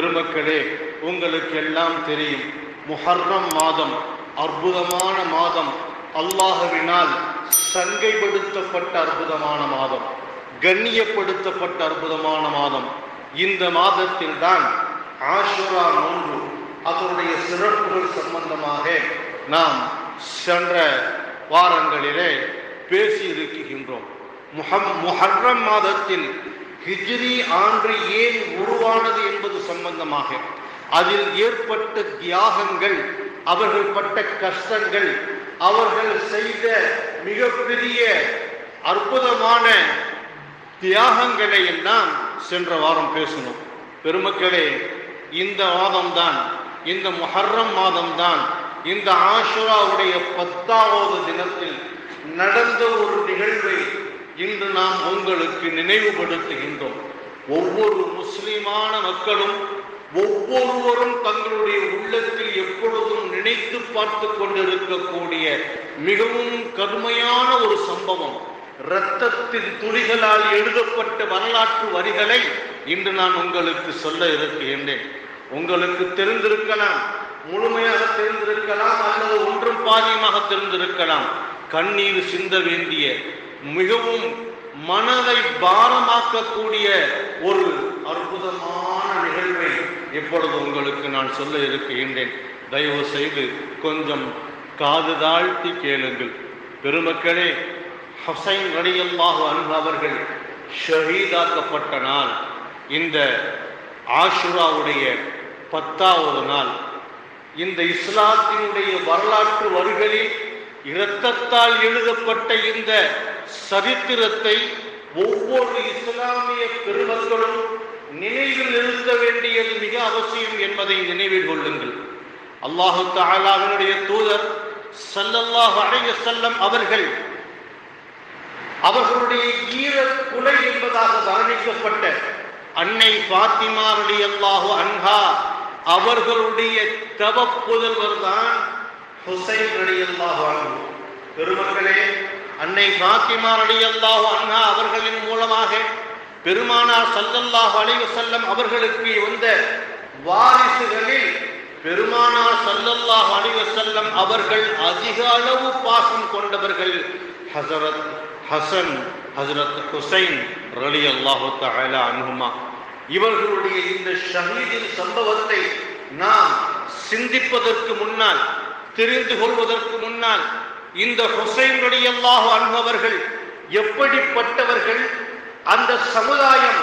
பெருமக்களே, உங்களுக்கு எல்லாம் தெரியும், முஹர்ரம் மாதம் அற்புதமான மாதம், அல்லாஹ்வினால் சங்கைப்படுத்தப்பட்ட அற்புதமான மாதம், கண்ணியப்படுத்தப்பட்ட அற்புதமான மாதம். இந்த மாதத்தில் தான் ஆஷுரா நோன்பு, அதனுடைய சிறப்புகள் சம்பந்தமாக நாம் சென்ற வாரங்களிலே பேசி இருக்கின்றோம். முஹர்ரம் மாதத்தில் ஹிஜ்ரி ஆண்டு ஏன் உருவானது என்பது சம்பந்தமாக, அதில் ஏற்பட்ட தியாகங்கள், அவர்கள் பட்ட கஷ்டங்கள், அவர்கள் செய்த மிகப்பெரிய அற்புதமான தியாகங்களை எல்லாம் சென்ற வாரம் பேசணும். பெருமக்களே, இந்த மாதம்தான், இந்த முஹர்ரம் மாதம்தான், இந்த ஆஷுராவுடைய 10வது தினத்தில் நடந்த ஒரு நிகழ்வை இன்று நாம் உங்களுக்கு நினைவுபடுத்துகின்றோம். ஒவ்வொரு முஸ்லிமான மக்களும் ஒவ்வொருவரும் தங்களுடைய உள்ளத்தில் எப்பொழுதும் நினைத்து பார்த்து கொண்டிருக்கக்கூடிய மிகவும் கடுமையான ஒரு சம்பவம், இரத்தத்தின் துளிகளால் எழுதப்பட்ட வரலாற்று வரிகளை இன்று நான் உங்களுக்கு சொல்ல இருக்கின்றேன். உங்களுக்கு தெரிந்திருக்கலாம், முழுமையாக தெரிந்திருக்கலாம், அல்லது ஒன்றும் பாதியமாக தெரிந்திருக்கலாம். கண்ணீர் சிந்த வேண்டிய, மிகவும் மனதை பாரமாக்கக்கூடிய ஒரு அற்புதமான நிகழ்வை இப்பொழுது உங்களுக்கு நான் சொல்ல இருக்கின்றேன். தயவு செய்து கொஞ்சம் காது தாழ்த்தி கேளுங்கள். பெருமக்களே, ஹுசைன் ரலியல்லாஹு அன்ஹு அவர்கள் ஷஹீதாக்கப்பட்ட நாள், இந்த ஆஷுராவுடைய 10வது நாள். இந்த இஸ்லாத்தினுடைய வரலாற்று வரிகளில் இரத்தத்தால் எழுதப்பட்ட இந்த சரித்திரத்தை ஒவ்வொரு இஸ்லாமிய பெருமக்களும் நினைவில் நிறுத்த வேண்டியது மிக அவசியம் என்பதை நினைவில் கொள்ளுங்கள். அல்லாஹு தஆலாவினுடைய தூதர் ஸல்லல்லாஹு அலைஹி வஸல்லம் அவர்களுடைய ஈரக் குலை என்பதாக வர்ணிக்கப்பட்ட அன்னை ஃபாத்திமா ரலியல்லாஹு அன்ஹா அவர்களுடைய தவப்புதல்வர் தான் ஹுசைன் ரலியல்லாஹு அன்ஹு. பெருமக்களே, அன்னை ஃபாத்திமா ரலியல்லாஹு அன்ஹா அவர்களின் மூலமாக பெருமானார் ஸல்லல்லாஹு அலைஹி வஸல்லம் அவர்களுக்கு வந்த வாரிசுகளில் பெருமானார் ஸல்லல்லாஹு அலைஹி வஸல்லம் அவர்கள் அதிக அளவு பாசம் கொண்டவர்கள் ஹஸரத் ஹசன், ஹஸரத் ஹுசைன் ரலியல்லாஹு தஆலா அன்ஹுமா. இவர்களுடைய இந்த ஷஹீதின் சம்பவத்தை நாம் சிந்திப்பதற்கு முன்னால், தெரிந்து கொள்வதற்கு முன்னால், இந்த ஹுசைன் ரலியல்லாஹு அன்ஹு அவர்கள் எப்படிப்பட்டவர்கள், அந்த சமுதாயம்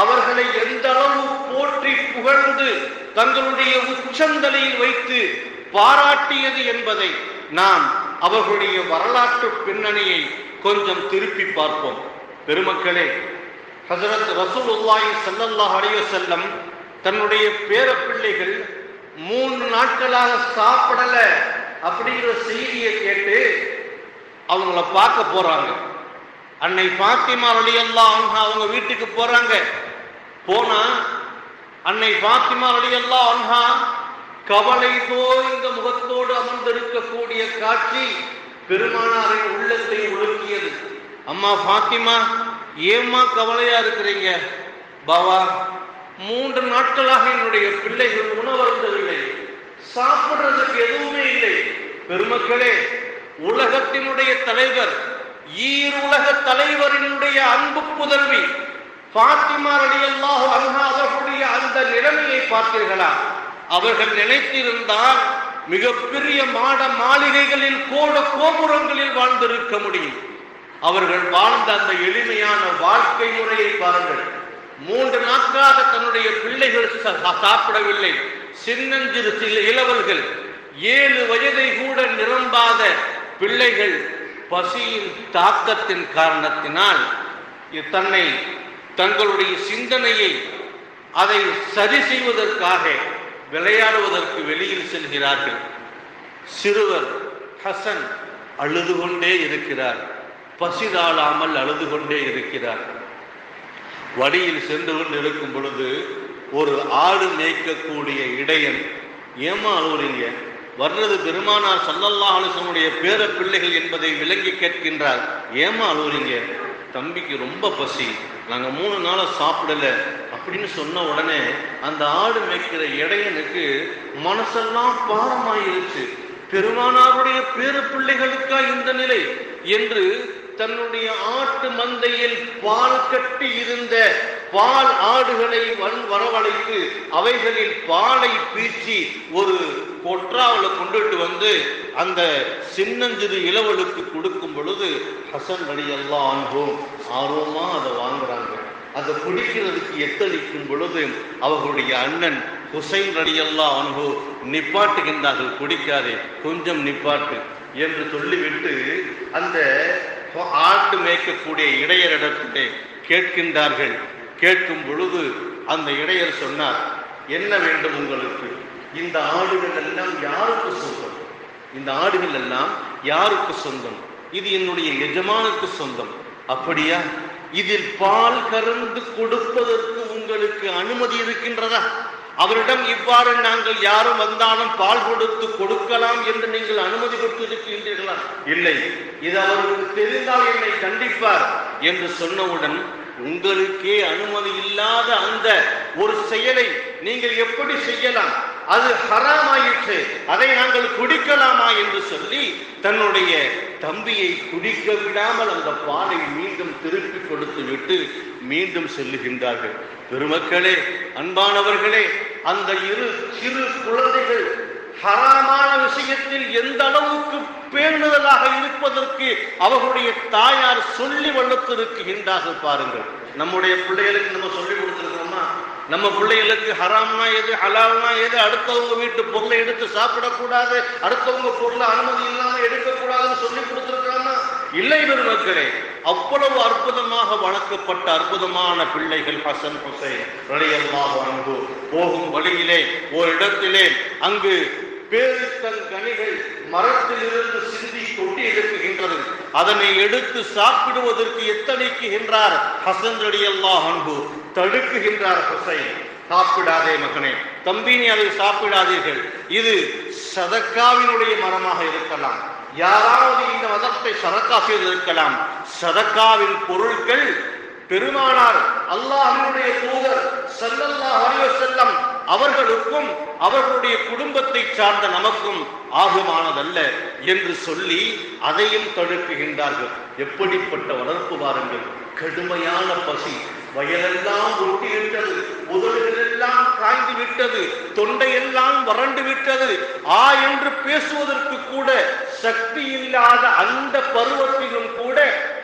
அவர்களை எந்த அளவு போற்றி புகழ்ந்து தங்களுடைய உச்சந்தலையில் வைத்து பாராட்டியது என்பதை நாம் அவர்களுடைய வரலாற்று பின்னணியை கொஞ்சம் திருப்பி பார்ப்போம். பெருமக்களே, ஹஸரத் ரசூலுல்லாஹி ஸல்லல்லாஹு அலைஹி வஸல்லம் தன்னுடைய பேரப்பிள்ளைகள் 3 நாட்களாக சாப்பிடல அப்படிங்கிற செய்தியை கேட்டு அவங்கள பார்க்க போறாங்க. அன்னை ஃபாத்திமா ரலியல்லாஹு அன்ஹா அவங்க வீட்டுக்கு போறாங்க. போனா அன்னை ஃபாத்திமா ரலியல்லாஹு அன்ஹா கவலை தோய்ந்த முகத்தோடு அமர்ந்திருக்கக்கூடிய காட்சி பெருமானாரின் உள்ளத்தை உலுக்கியது. அம்மா ஃபாத்திமா, ஏம்மா கவலையா இருக்கிறீங்க? பாவா, 3 நாட்களாக என்னுடைய பிள்ளைகள் உணவருந்தவில்லை, சாப்பிடுறதுக்கு எதுவுமே இல்லை. பெருமக்களே, உலகத்தினுடைய தலைவர், ஈருலக தலைவரினுடைய அன்பு புதல்வி ஃபாத்திமா ரலியல்லாஹு அன்ஹா அவர்களுடைய அந்த நிலைமையை பார்த்தீர்களா? அவர்கள் நினைத்திருந்தால் மிகப்பெரிய மாட மாளிகைகளில், கோட கோபுரங்களில் வாழ்ந்திருக்க முடியும். அவர்கள் வாழ்ந்த அந்த எளிமையான வாழ்க்கை முறையை பாருங்கள். 3 நாட்களாக தன்னுடைய பிள்ளைகள் சாப்பிடவில்லை. சின்னஞ்சிறு இளவல்கள், 7 வயதை கூட நிரம்பாத பிள்ளைகள் பசியின் தாக்கத்தின் காரணத்தினால் தங்களுடைய சிந்தனையை அதை சரி செய்வதற்காக விளையாடுவதற்கு வெளியில் செல்கிறார்கள். சிறுவர் ஹசன் அழுது கொண்டே இருக்கிறார், பசிதாளாமல் அழுது கொண்டே இருக்கிறார். வழியில் சென்று கொண்டு இருக்கும் பொழுது ஒரு ஆடு மேய்க்கக்கூடிய இடையன், ஏமா அழுவுறீங்க? வர்றது பெருமானார் ஸல்லல்லாஹு அலைஹி வஸல்லம் பேர பிள்ளைகள் என்பதை விளங்கி கேட்கின்றார். ஏமா அழுவுறீங்க? தம்பிக்கு ரொம்ப பசி, நாங்கள் 3 நாளா சாப்பிடல அப்படின்னு சொன்ன உடனே அந்த ஆடு மேய்க்கிற இடையனுக்கு மனசெல்லாம் பாரமாயிருச்சு. பெருமானாருடைய பேரு பிள்ளைகளுக்கா இந்த நிலை என்று தன்னுடைய ஆட்டு மந்தையில் பால் கட்டி இருந்த பால் ஆடுகளை வரவழைத்து அவைகளில் பாலை பீச்சி ஒரு கொற்றாவில் கொண்டுட்டு வந்து அந்த சின்னஞ்சிறு இளவலுக்கு கொடுக்கும் பொழுது ஹசன் ரலியல்லாஹு அன்ஹு ஆர்வமா அதை வாங்குறாங்க. அதை குடிக்கிறதுக்கு எத்தளிக்கும் பொழுது அவர்களுடைய அண்ணன் ஹுசைன் ரலியல்லாஹு அன்ஹு நிப்பாட்டுகின்றார்கள். குடிக்காதே, கொஞ்சம் நிப்பாட்டு என்று சொல்லிவிட்டு அந்த ஆட்டு மேய்க்கக்கூடிய இடையரிடத்திலே கேட்கின்றார்கள். கேட்கும் பொழுது அந்த இடையர் சொன்னார், என்ன வேண்டும் உங்களுக்கு? இந்த ஆடுகள் எல்லாம் யாருக்கு சொந்தம்? இந்த ஆடுகள் எல்லாம் யாருக்கு சொந்தம்? இது என்னுடைய எஜமானுக்கு சொந்தம். அப்படியா? இதில் பால் கறந்து கொடுப்பதற்கு உங்களுக்கு அனுமதி இருக்கின்றதா? அவரிடம் இவ்வாறு நாங்கள் யாரும் வந்தாலும் பால் கொடுத்து கொடுக்கலாம் என்று நீங்கள் அனுமதி பெற்றிருக்கின்றீர்களா? இல்லை, இது அவருக்கு தெரிந்தால் என்னை கண்டிப்பார் என்று சொன்னவுடன், உங்களுக்கே அனுமதி இல்லாத அந்த ஒரு செயலை நீங்கள் எப்படி செய்யலாம்? அது ஹராமாயிற்று, அதை நாங்கள் குடிக்கலாமா என்று சொல்லி தன்னுடைய தம்பியை குடிக்க விடாமல் அந்த பாலை மீண்டும் திருப்பி கொடுத்து விட்டு மீண்டும் செல்லுகின்றார்கள். பெருமக்களே, அன்பானவர்களே, அந்த இரு சிறு குழந்தைகள் ஹராமான விஷயத்தில் எந்த அளவுக்கு பேணுதலாக இருப்பதற்கு அவர்களுடைய தாயார் சொல்லி வளர்த்திருக்கின்றார்கள் பாருங்கள். நம்முடைய பிள்ளைகளுக்கு நம்ம சொல்லி கொடுத்திருக்கிறோமா? நம்ம பிள்ளைகளுக்கு ஹராம்னா எது, ஹலால்னா எது, அடுத்தவங்க வீட்டு பொருளை எடுத்து சாப்பிடக்கூடாது, அடுத்தவங்க பொருளை அனுமதி இல்லாம எடுக்கக்கூடாதுன்னு சொல்லி கொடுத்திருக்கிறோமா? இல்லை பெருமக்களே, அவ்வளவு அற்புதமாக வளர்க்கப்பட்ட அற்புதமான பிள்ளைகள் ஹசன் ஹுசைன் ரலியல்லாஹு அன்ஹு. போகும் வழியிலே ஒரு இடத்திலே அங்கு பேரித்தன் கனிகள் மரத்தில் இருந்து சிந்தி கொட்டி எடுக்குகின்றது. அதனை எடுத்து சாப்பிடுவதற்கு எத்தனைக்குகின்றார் ஹசன் ரலியல்லாஹு அன்ஹு. தடுக்குகின்றார் ஹுசைன், சாப்பிடாதே மகனே, தம்பி நீ அதை சாப்பிடாதீர்கள், இது சதக்காவினுடைய மரமாக இருக்கலாம், யாராவது இந்த மதத்தை சதக்கா செய்திருக்கலாம். சதக்காவின் பொருட்கள் பெருமானார் அல்லாஹ்வுடைய தூதர் ஸல்லல்லாஹு அலைஹி வஸல்லம் அவர்களுக்கும் அவர்களுடைய குடும்பத்தை சார்ந்த நமக்கும் ஆகுமானதல்ல என்று சொல்லி அதையும் தடுக்குகின்றார்கள். எப்படிப்பட்ட வளர்ப்பு பாருங்கள்! கடுமையான பசி, வயலெல்லாம் ஒட்டி விட்டது, உதடுகளெல்லாம் காய்ந்து விட்டது, தொண்டையெல்லாம் வறண்டு விட்டது, என்று பேசுவதற்கு கூட சக்தி இல்லாத அந்த பருவத்திலும் கூட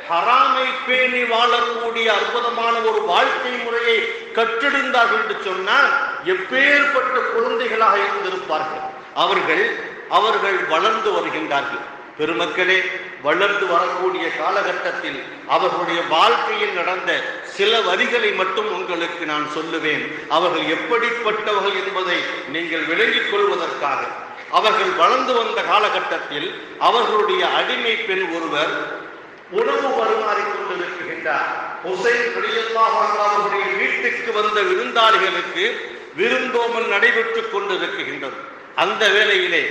ஹராமை பேணி வாழக்கூடிய அற்புதமான ஒரு வாழ்க்கை முறையை கற்றெடுந்தார்கள் என்று சொன்னால் எப்பேற்பட்ட குழந்தைகளாக இருந்திருப்பார்கள். அவர்கள் வளர்ந்து வருகின்றார்கள். பெருமக்களே, வளர்ந்து வரக்கூடிய காலகட்டத்தில் அவர்களுடைய வாழ்க்கையில் நடந்த சில வரிகளை மட்டும் உங்களுக்கு நான் சொல்லுவேன். அவர்கள் எப்படிப்பட்டவர்கள் என்பதை நீங்கள் விளங்கிக் கொள்வதற்காக. அவர்கள் வளர்ந்து வந்த காலகட்டத்தில் அவர்களுடைய அடிமை பெண் ஒருவர் உணவு பரிமாறிக் கொண்டிருக்கின்றார். ஹுசைன் ரலியல்லாஹு அன்ஹு அவர்களுடைய வீட்டுக்கு வந்த விருந்தாளிகளுக்கு விருந்தோம்பல் நடைபெற்றுக் கொண்டிருக்கின்றது. அந்த வேளையிலே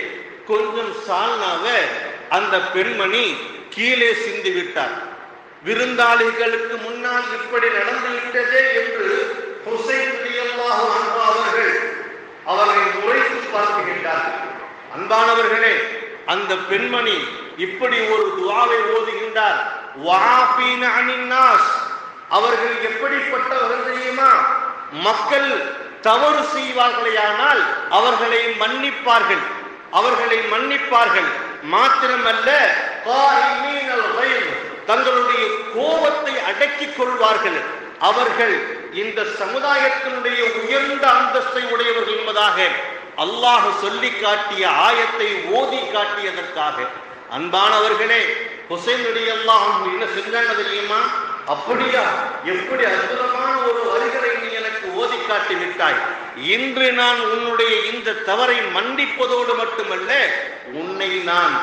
கொஞ்சம் சால்னாவை அந்த பெண்மணி கீழே சிந்தி விட்டார். விருந்தாளிகளுக்கு முன்னால் இப்படி நடந்துவிட்டதே என்று ஹுசைன் ரலியல்லாஹு அன்ஹு அவர்களை முறைத்து பார்க்கின்றார்கள். அன்பானவர்களே, அந்த பெண்மணி இப்படி ஒரு துஆவை ஓதுகின்றார். வஆஃபீன அனின் நாஸ். அவர்கள் எப்படிப்பட்டவர்கள் தெரியுமா? மக்கள் தவறு செய்வார்களேயானால் அவர்களை மன்னிப்பார்கள். மாத்திரமல்ல, தங்களுடைய கோபத்தை அடக்கிக் கொள்வார்கள். அவர்கள் இந்த சமுதாயத்தினுடைய உயர்ந்த அந்தஸ்தை உடையவர்கள் என்பதாக அல்லாஹ் சொல்லி காட்டிய ஆயத்தை ஓதி காட்டியதற்காக. அன்பானவர்களே, ஹுசைன் ரலியல்லாஹு அன்ஹு என்ன செஞ்சாங்க தெரியுமா? அப்படியா, எப்படி அற்புதமான ஒரு வரிகளை நீ எனக்கு ஓதி காட்டி விட்டாய். இன்று நான் உன்னுடைய இந்த தவறை மன்னிப்பதோடு மட்டுமல்ல, உன்னை நான்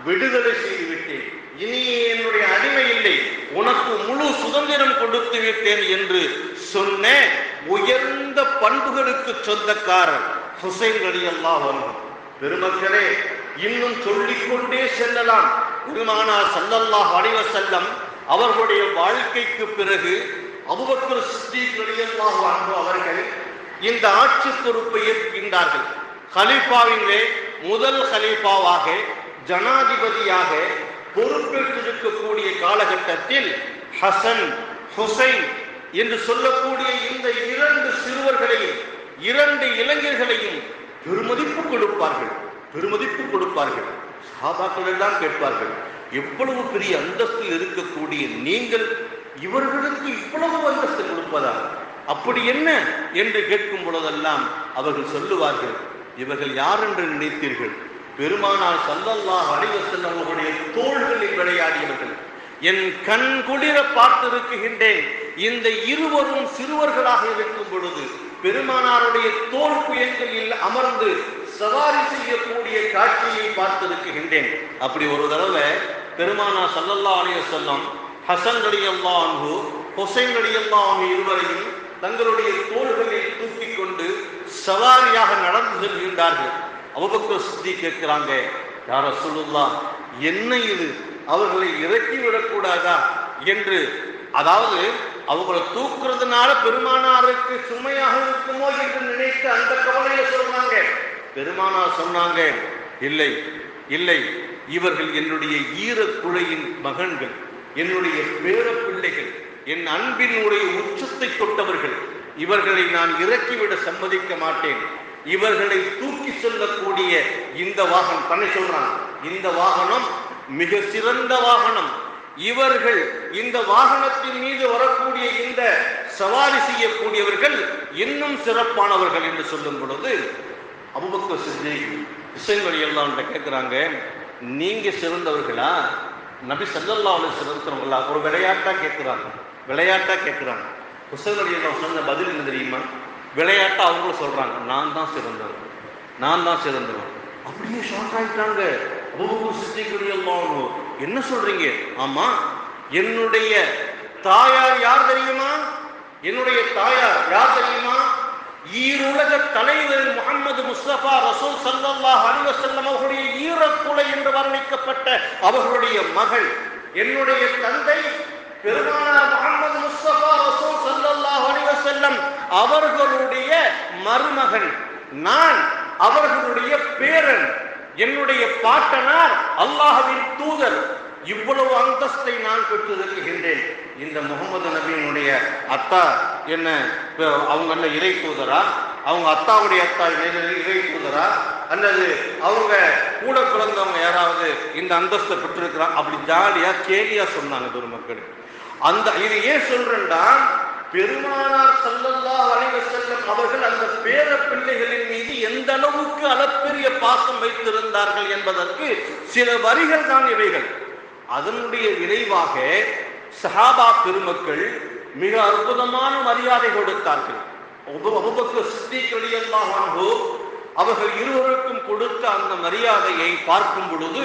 விடுதலை செய்து விட்டேன். இனி என்னுடைய அடிமை இல்லை, உனக்கு முழு சுதந்திரம் கொடுத்து விட்டேன் என்று சொன்ன உயர்ந்த பண்புகளுக்கு சொந்தக்காரர் ஹுசைன் ரலியல்லாஹு அன்ஹு. பெருமக்களே, இன்னும் சொல்லிக்கொண்டே செல்லலாம். பெருமானார் ஸல்லல்லாஹு அலைஹி வஸல்லம் அவர்களுடைய வாழ்க்கைக்கு பிறகு அபூபக்கர் சித்தீக் ரலியல்லாஹு அன்ஹு அவர்கள் இந்த ஆட்சி பொறுப்பை ஏற்கின்றார்கள். கலீஃபாவிலே முதல் கலீஃபாவாக ஜனாதிபதியாக பொறுப்பேற்றிருக்கக்கூடிய காலகட்டத்தில் ஹசன் ஹுசைன் என்று சொல்லக்கூடிய இந்த இரண்டு சிறுவர்களையும் இரண்டு இளைஞர்களையும் பெருமதிப்பு கொடுப்பார்கள். சஹாபாக்கள் எல்லாம் கேட்பார்கள், எவ்வளவு பெரிய அந்தஸ்தில் இருக்கக்கூடிய நீங்கள் இவர்களுக்கு இவ்வளவு அந்தஸ்து கொடுப்பதா? அப்படி என்ன என்று கேட்கும் பொழுதெல்லாம் அவர்கள் சொல்லுவார்கள், இவர்கள் யார் என்று நினைத்தீர்கள்? பெருமானார் ஸல்லல்லாஹு அலைஹி வஸல்லம் அவர்களுடைய தோள்களில் விளையாடியவர்கள். என் கண் குளிர பார்த்திருக்கின்றேன். இந்த இருவரும் சிறுவர்களாக இருக்கும் பொழுது பெருமானாருடைய தோள் புயல்களில் அமர்ந்து சவாரி செய்யக்கூடிய காட்சியை பார்த்திருக்கின்றேன். அப்படி ஒரு தடவை பெருமானார் ஸல்லல்லாஹு அலைஹி வஸல்லம் ஹசன் ரலியல்லாஹு அன்ஹு ஹுசைன் ரலியல்லாஹு அன்ஹு இருவரையும் தங்களுடைய தோள்களில் தூக்கி கொண்டு சவாரியாக நடந்து செல்கின்றார்கள். அபூபக்கர் சித்தீக் கேட்கிறாங்க, யா ரசூலுல்லாஹ், என்ன இது, அவர்களை இறக்கி விடக்கூடாதா என்று, அதாவது அவங்களை தூக்குறதுனால பெருமானாருக்கு சுமையாக இருக்குமோ என்று நினைத்து அந்த கவலையில சொல்றாங்க. பெருமானார் சொன்னாங்க, இல்லை இல்லை, இவர்கள் என்னுடைய ஈரக்குழையின் மகன்கள், என்னுடைய பேர பிள்ளைகள், என் அன்பினுடைய உச்சத்தை தொட்டவர்கள். இவர்களை நான் இறக்கிவிட சம்மதிக்க மாட்டேன். இவர்களை தூக்கி செல்லக்கூடிய இந்த வாகனம், தன்னை சொல்றான், இந்த வாகனம் மிக சிறந்த வாகனம். இவர்கள் இந்த வாகனத்தின் மீது வரக்கூடிய இந்த சவாரி செய்யக்கூடியவர்கள் இன்னும் சிறப்பானவர்கள் என்று சொல்லும் பொழுது அபூபக்கர் சித்தீக் ஹுசைன் ரலியல்லாஹு அன்ஹு கேட்கிறாங்க, நீங்க சிறந்தவர்களா, நபி ஸல்லல்லாஹு அலைஹி வஸல்லம் சிறந்தவர்களா? ஒரு விளையாட்டா கேட்கிறாங்க. ஹுசைன் ரலியல்லாஹு சொன்ன பதில் என்ன தெரியுமா? விளையாட்டா அவங்களும் சொல்றாங்க, நான் தான் சிறந்தவன். அப்படியே ஷாக் ஆயிட்டாங்க. அபூபக்கர் சித்தீக் ரலியல்லாஹு அன்ஹு, என்ன சொல்றீங்க? ஆமா, என்னுடைய தாயார் யார் தெரியுமா? ஈருலக தலைவர் முஹம்மது முஸ்தபா ரசூல் ஸல்லல்லாஹு அலைஹி வஸல்லம் அவர்களுடைய ஈரக்குலை என்று வர்ணிக்கப்பட்ட அவர்களுடைய மகள். என்னுடைய தந்தை பெருமானார் முஹம்மது முஸ்தபா ரசூல் ஸல்லல்லாஹு அலைஹி வஸல்லம் அவர்களுடைய மருமகன். நான் அவர்களுடைய பேரன். என்னுடைய பாட்டனார் அல்லாஹ்வின் தூதர். இவ்வளவு அந்தஸ்தை நான் பெற்றிருக்கின்றேன். இந்த முகமது நபியினுடைய அத்தா என்ன, அவங்க என்ன இறை தூதரா? அவங்க அத்தாவுடைய அத்தா இறை தூதரா? அல்லது அவங்க கூட பிறந்தவங்க யாராவது இந்த அந்தஸ்தை பெற்றிருக்கிறாங்க? அப்படி ஜாலியா கேலியா சொன்னாங்க பெருமக்கள். அந்த இது ஏன் சொல்றேன்டா, பெருமானார் ஸல்லல்லாஹு அலைஹி வஸல்லம் அவர்கள் அந்த பேர பிள்ளைகளின் மீது எந்த அளவுக்கு அளப்பெரிய பாசம் வைத்திருந்தார்கள் என்பதற்கு சில வரிகள் தான் இவைகள். அதனுடைய விளைவாக சஹாபா பெருமக்கள் மிக அற்புதமான மரியாதை கொடுத்தார்கள். அபூபக்கர் சித்தீக் ரலியல்லாஹு அன்ஹு அவர்கள் இருவருக்கும் கொடுத்த அந்த மரியாதையை பார்க்கும் பொழுது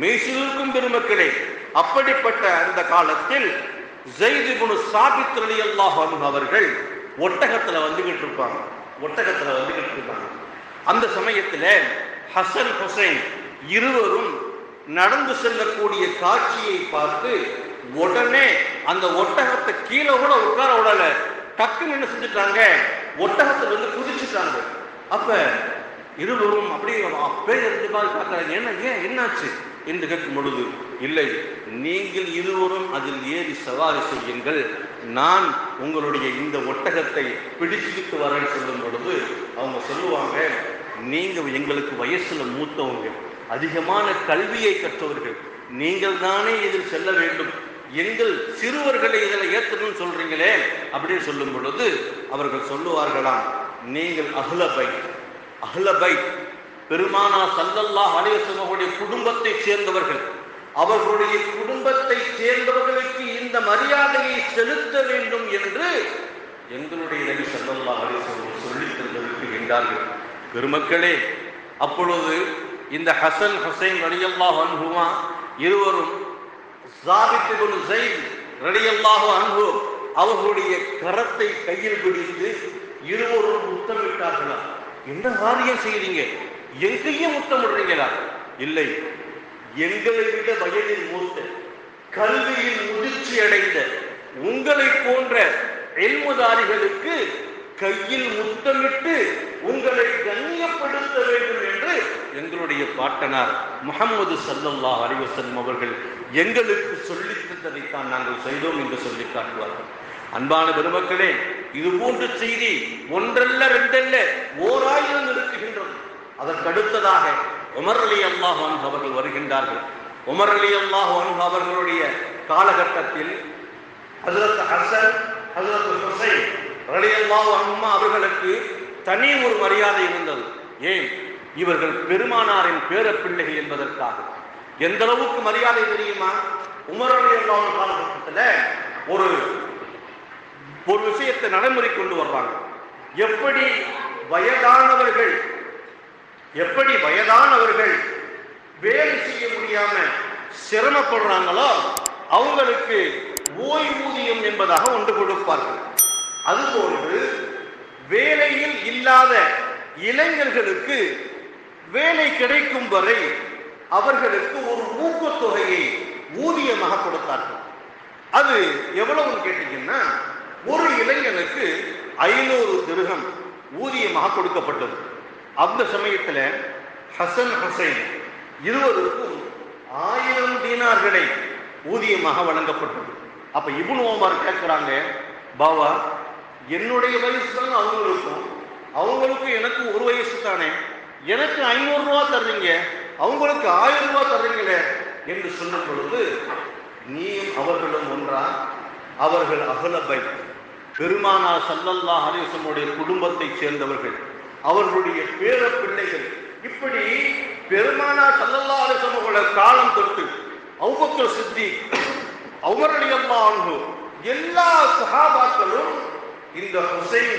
மெய்சிலிருக்கும் பெருமக்களே. அப்படிப்பட்ட அந்த காலத்தில் ஸைத் இப்னு சாபித் ரலியல்லாஹு அன்ஹு அவர்கள் ஒட்டகத்துல வந்துகிட்டு இருப்பாங்க. அந்த சமயத்துல ஹசன் ஹுசைன் இருவரும் நடந்து செல்லக்கூடிய காட்சியை பார்த்து உடனே அந்த ஒட்டகத்தை கீழே கூட உட்கார விடல, டக்குன்னு என்ன செஞ்சுட்டாங்க, ஒட்டகத்துல வந்து குதிச்சுட்டாங்க. அப்ப இருவரும் அப்படியே பேருந்து பார்க்கறாங்க, என்னாச்சு என்று கேட்கும் பொழுது, இல்லை, நீங்கள் இருவரும் அதில் ஏறி சவாரி செய்யுங்கள், நான் உங்களுடைய இந்த ஒட்டகத்தை பிடிச்சுக்கிட்டு வரேன்னு சொல்லும் பொழுது அவங்க சொல்லுவாங்க, நீங்க எங்களுக்கு வயசுல மூத்தவங்க, அதிகமான கல்வியை கற்றவர்கள், நீங்கள் தானே இதில் செல்ல வேண்டும், எங்கள் சிறுவர்களை இதில் ஏற்றணும்னு சொல்றீங்களே அப்படின்னு சொல்லும் பொழுது அவர்கள் சொல்லுவார்களாம், நீங்கள் அஹ்ல பைத் பெருமானார் ஸல்லல்லாஹு அலைஹி வஸல்லம் அவர்களுடைய குடும்பத்தை சேர்ந்தவர்கள், அவர்களுடைய குடும்பத்தை சேர்ந்தவர்களுக்கு இந்த மரியாதையை செலுத்த வேண்டும் என்று எங்களுடைய நபி ஸல்லல்லாஹு அலைஹி வஸல்லம் சொல்லித் தந்திருக்கின்றார்கள். பெருமக்களே, அப்பொழுது இந்த ஹசன் ஹுசைன் ரலியல்லாஹு அன்ஹுமா இருவரும் ஸாபித் இப்னு ஸைத் ரலியல்லாஹு அன்ஹு அவர்களுடைய கரத்தை கையில் பிடித்து இருவரும் முத்தமிட்டார்களா? என்ன காரியம் செய்றீங்க, எங்கேயும் முத்தமிடுறீங்களா? இல்லை, எங்களை விட வயதில் மூத்த, கல்வியில் முதிர்ச்சி அடைந்த, உங்களை போன்ற இல்முதாரிகளுக்கு கையில் முத்தமிட்டு உங்களை கண்ணியப்படுத்த வேண்டும் என்று எங்களுடைய பாட்டனார் முஹம்மது ஸல்லல்லாஹு அலைஹி வஸல்லம் அவர்கள் எங்களுக்கு சொல்லித் தந்ததைத்தான் நாங்கள் செய்தோம் என்று சொல்லி காட்டுவார்கள். அன்பான பெருமக்களே, இது போன்ற செய்தி ஒன்றல்ல ரெண்டல்ல 1000 இருக்குகின்றது. அதற்கடுத்ததாக உமர் ரலியல்லாஹு அன்ஹு அவர்கள் வருகின்றார்கள். உமர் ரலியல்லாஹு அன்ஹு அவர்களுடைய காலகட்டத்தில் ஹஜ்ரத் ஹஸன், ஹஜ்ரத் ஹுசைன் ரலியல்லாஹு அன்ஹுமா அவர்களுக்கு தனி ஒரு மரியாதை இருந்தது. ஏன்? இவர்கள் பெருமானாரின் பேர பிள்ளைகள் என்பதற்காக. எந்த அளவுக்கு மரியாதை தெரியுமா? உமர் ரலியல்லாஹு அன்ஹு காலகட்டத்தில் ஒரு விஷயத்தை நடைமுறை கொண்டு வர்றாங்க. எப்படி வயதானவர்கள் வேலை செய்ய முடியாம சிரமப்படுறாங்களோ அவங்களுக்கு ஓய்வூதியம் என்பதாக ஒன்று கொடுப்பார்கள். அதுபோன்று வேலையில் இல்லாத இளைஞர்களுக்கு வேலை கிடைக்கும் வரை அவர்களுக்கு ஒரு ஊக்கத்தொகையை ஊதியமாக கொடுத்தார்கள். அது எவ்வளவுன்னு கேட்டீங்கன்னா, ஒரு இளைஞனுக்கு 500 திர்ஹம் ஊதியமாக கொடுக்கப்பட்டது. அந்த சமயத்தில் ஹசன் ஹுசைன் இருவருக்கும் 1000 தீனார்களை ஊதியமாக வழங்கப்பட்டது. அப்ப இப்னு உமர் கேட்கிறாங்க, பாவா என்னுடைய வயசு தான் அவங்களுக்கும் எனக்கு ஒரு வயசு தானே, எனக்கு 500 ரூபா தர்றீங்க, அவங்களுக்கு 1000 ரூபா தர்றீங்களே என்று சொல்லும் பொழுது, நீயும் அவர்களும் ஒன்றா? அவர்கள் அஹ்ல பைத், பெருமானார் ஸல்லல்லாஹு அலைஹி வஸல்லம் குடும்பத்தை சேர்ந்தவர்கள், அவர்களுடைய பேர பிள்ளைகள். இப்படி பெருமானார் ஸல்லல்லாஹு அலைஹி வஸல்லம் காலம் தொட்டு அபூபக்கர் சித்திக், உமர் ரலியல்லாஹு அன்ஹு எல்லா சஹாபாக்களும் இந்த ஹுசைன்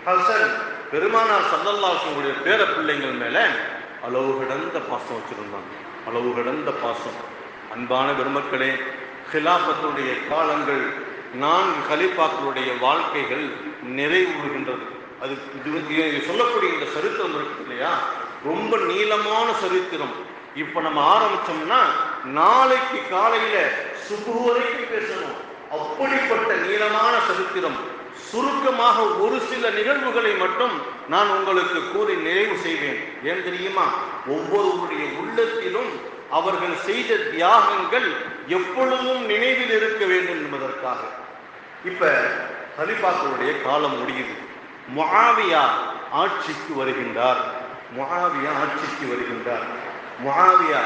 ஹசன் பெருமானார் ஸல்லல்லாஹு அலைஹி வஸல்லம் பேர பிள்ளைகள் மேல அளவு கடந்த பாசம் வச்சிருந்தாங்க. அளவு கடந்த பாசம். அன்பான பெருமக்களே, ஹிலாஃபத்துடைய காலங்கள் 4 கலீஃபாக்களுடைய வாழ்க்கைகள் நிறைவுறுகின்றது. அது சொல்லக்கூடிய இந்த சரித்திரம் இருக்கு இல்லையா, ரொம்ப நீளமான சரித்திரம். இப்ப நம்ம ஆரம்பிச்சோம்னா நாளைக்கு காலையில சுபஹ் வரைக்கும் பேசணும். அப்படிப்பட்ட நீளமான சரித்திரம். சுருக்கமாக ஒரு சில நிகழ்வுகளை மட்டும் நான் உங்களுக்கு கூறி நிறைவு செய்வேன். ஏன் தெரியுமா? ஒவ்வொருவருடைய உள்ளத்திலும் அவர்கள் செய்த தியாகங்கள் எப்பொழுதும் நினைவில் இருக்க வேண்டும் என்பதற்காக. இப்ப கலீஃபாக்களுடைய காலம் முடியுது. முஆவியா ஆட்சிக்கு வருகின்றார். முஆவியா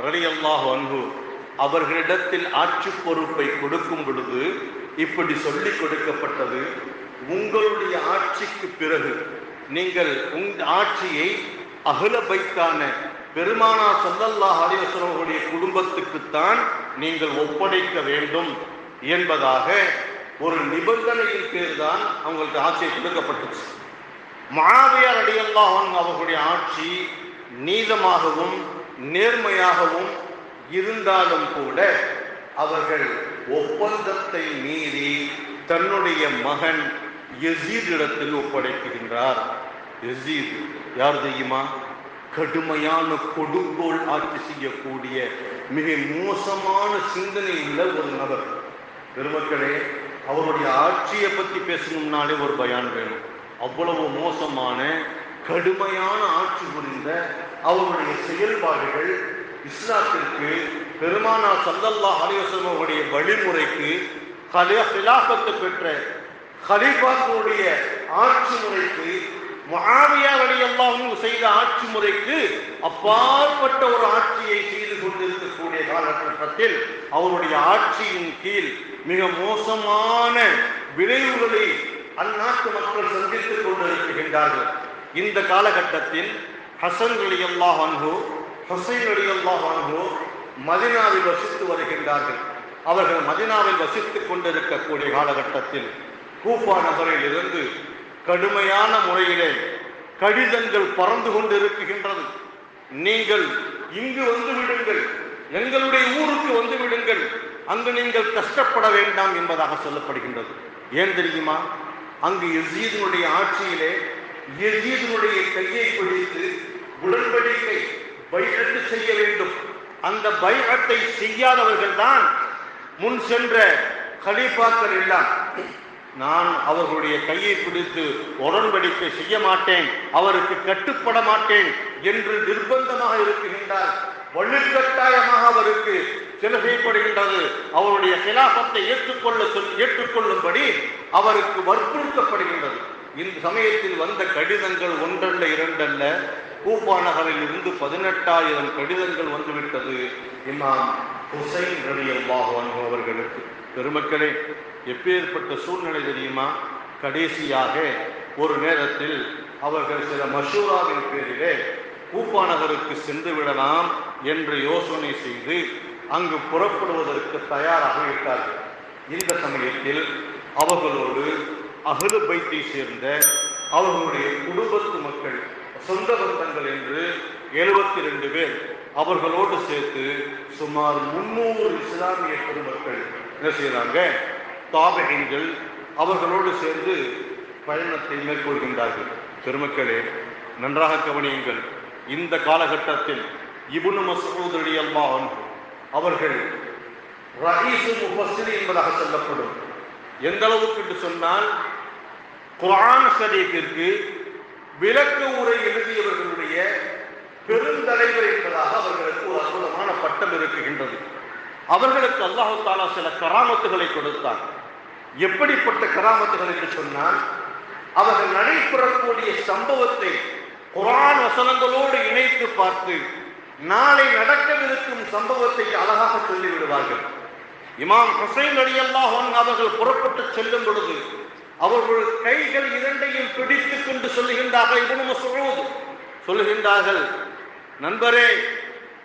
ரலியல்லாஹு அன்ஹு அவர்களிடத்தில் ஆட்சி பொறுப்பை கொடுக்கும் பொழுது இப்படி சொல்லிக் கொடுக்கப்பட்டது, உங்களுடைய ஆட்சிக்கு பிறகு நீங்கள் உங்கள் ஆட்சியை அஹ்ல பைத்தான பெருமானார் ஸல்லல்லாஹு அலைஹி வஸல்லம் குடும்பத்துக்குத்தான் நீங்கள் ஒப்படைக்க வேண்டும் என்பதாக ஒரு நிபந்தனையின் பேர் தான் அவங்களுக்கு ஆட்சியை கொடுக்கப்பட்டுச்சு. முஆவியா ரலியல்லாஹு அன்ஹு அவர்களுடைய ஆட்சி நீதமாகவும் நேர்மையாகவும் இருந்தாலும் கூட அவர்கள் ஒப்பந்தத்தை மீறி தன்னுடைய மகன் யஸீத் இடத்தில் ஒப்படைக்கின்றார். யஸீத் யார் தெரியுமா? கடுமையான கொடுங்கோல் ஆட்சி செய்யக்கூடிய மிக மோசமான சிந்தனை உள்ள ஒரு நபர். பெருமக்களே, அவருடைய ஆட்சியை பற்றி பேசணும்னாலே ஒரு பயான் வேணும். அவ்வளவு மோசமான கடுமையான ஆட்சி புரிந்த அவருடைய செயல்பாடுகள் இஸ்லாத்திற்கு, பெருமானார் ஸல்லல்லாஹு அலைஹி வஸல்லம் வழிமுறைக்கு, ஹிலாஃபத்து பெற்ற கலீஃபாக்களுடைய ஆட்சி முறைக்கு, முஆவியா ரலியல்லாஹு அன்ஹு செய்த ஆட்சி முறைக்கு அப்பாற்பட்ட ஒரு ஆட்சியை செய்து கொண்டிருக்கக்கூடிய காலகட்டத்தில் அவருடைய ஆட்சியின் கீழ் மிக மோசமான விளைவுகளை அந்நாட்டு மக்கள் சந்தித்துக் கொண்டிருக்கின்றார்கள். இந்த காலகட்டத்தில் ஹசன் ரலியல்லாஹு அன்ஹு, ஹுசைன் ரலியல்லாஹு அன்ஹு மதீனாவில் வசித்து வருகின்றார்கள். அவர்கள் மதீனாவில் வசித்துக் கொண்டிருக்கக்கூடிய காலகட்டத்தில் கூஃபா நகரில் இருந்து கடுமையான முறையிலே கடிதங்கள் பறந்து கொண்டிருக்கின்றது. நீங்கள் இங்கு வந்து விடுங்கள், எங்களுடைய ஊருக்கு வந்து விடுங்கள், அங்கு நீங்கள் கஷ்டப்பட வேண்டாம் என்பதாக சொல்லப்படுகின்றது. ஏன் தெரியுமா? அங்கு யஸீதினுடைய ஆட்சியிலே யஸீதினுடைய கையை பிடித்து உடன்படிக்கை பைஅத் செய்ய வேண்டும். அந்த பைஅத்தை செய்யாதவர்கள் தான் முன் சென்ற கலீஃபாக்கள் எல்லாம் நான் அவர்களுடைய கையை பிடித்து உடன்படிக்கை செய்ய மாட்டேன், அவருக்கு கட்டுப்பட மாட்டேன் என்று நிர்பந்தமாக இருக்குகின்றார். வலுக்கட்டாயமாக அவருக்கு சிலகைப்படுகின்றது. அவருடைய கிலாபத்தை ஏற்றுக்கொள்ளும்படி அவருக்கு வற்புறுத்தப்படுகின்றது. இந்த சமயத்தில் வந்த கடிதங்கள் ஒன்றல்ல இரண்டல்ல, கூஃபா நகரில் இருந்து 18,000 கடிதங்கள் வந்துவிட்டது இமாம் ஹுசைன் ரலியல்லாஹு அன்ஹு அவர்களுக்கு. பெருமக்களே, எப்பேற்பட்ட சூழ்நிலை தெரியுமா? கடைசியாக ஒரு நேரத்தில் அவர்கள் சில மஷூராவின் பேரிலே கூஃபா நகருக்கு சென்று விடலாம் என்று யோசனை செய்து அங்கு புறப்படுவதற்கு தயாராக விட்டார்கள். இந்த சமயத்தில் அவர்களோடு அஹ்லு பைத்தை சேர்ந்த அவர்களுடைய குடும்பத்து மக்கள், சொந்த பந்தங்கள் என்று 72 பேர் அவர்களோடு சேர்த்து சுமார் 300 இஸ்லாமிய பெருமக்கள் என்ன செய்யறாங்க, தாபிஈன்கள் அவர்களோடு சேர்ந்து பயணத்தை மேற்கொள்கின்றார்கள். பெருமக்களே, நன்றாக கவனியுங்கள். இந்த காலகட்டத்தில் இப்னு மஸ்ஊத் ரலியல்லாஹு அன்ஹு அவர்கள் ரயீசுல் முஃபஸ்ஸிரீன் என்பதாக சொல்லப்படும். எந்த அளவுக்கு என்று சொன்னால், குர்ஆன் ஷரீஃபிற்கு விளக்க உரை எழுதியவர்களுடைய பெருந்தலைவர் என்பதாக அவர்களுக்கு ஒரு அற்புதமான பட்டம் இருக்குகின்றது. அவர்களுக்கு அல்லாஹ் தஆலா சில கராமத்துகளை கொடுத்தார். எப்படிப்பட்ட கராமத்துகள் என்று சொன்னால், அவர்கள் நடைபெறக்கூடிய சம்பவத்தை குர்ஆன் வசனங்களோடு இணைத்து பார்த்து நாளை நடக்கவிருக்கும் சம்பவத்தை அழகாக சொல்லிவிடுவார்கள். இமாம் ஹுசைன் ரலியல்லாஹு அன்ஹு அவர்கள் புறப்பட்டு செல்லும் பொழுது அவர்கள் கைகள் இரண்டையும் பிடித்துக் கொண்டு சொல்லுகின்றார்கள். இப்னு மஸ்ஊத் சொல்லுகின்றார்கள், நண்பரே,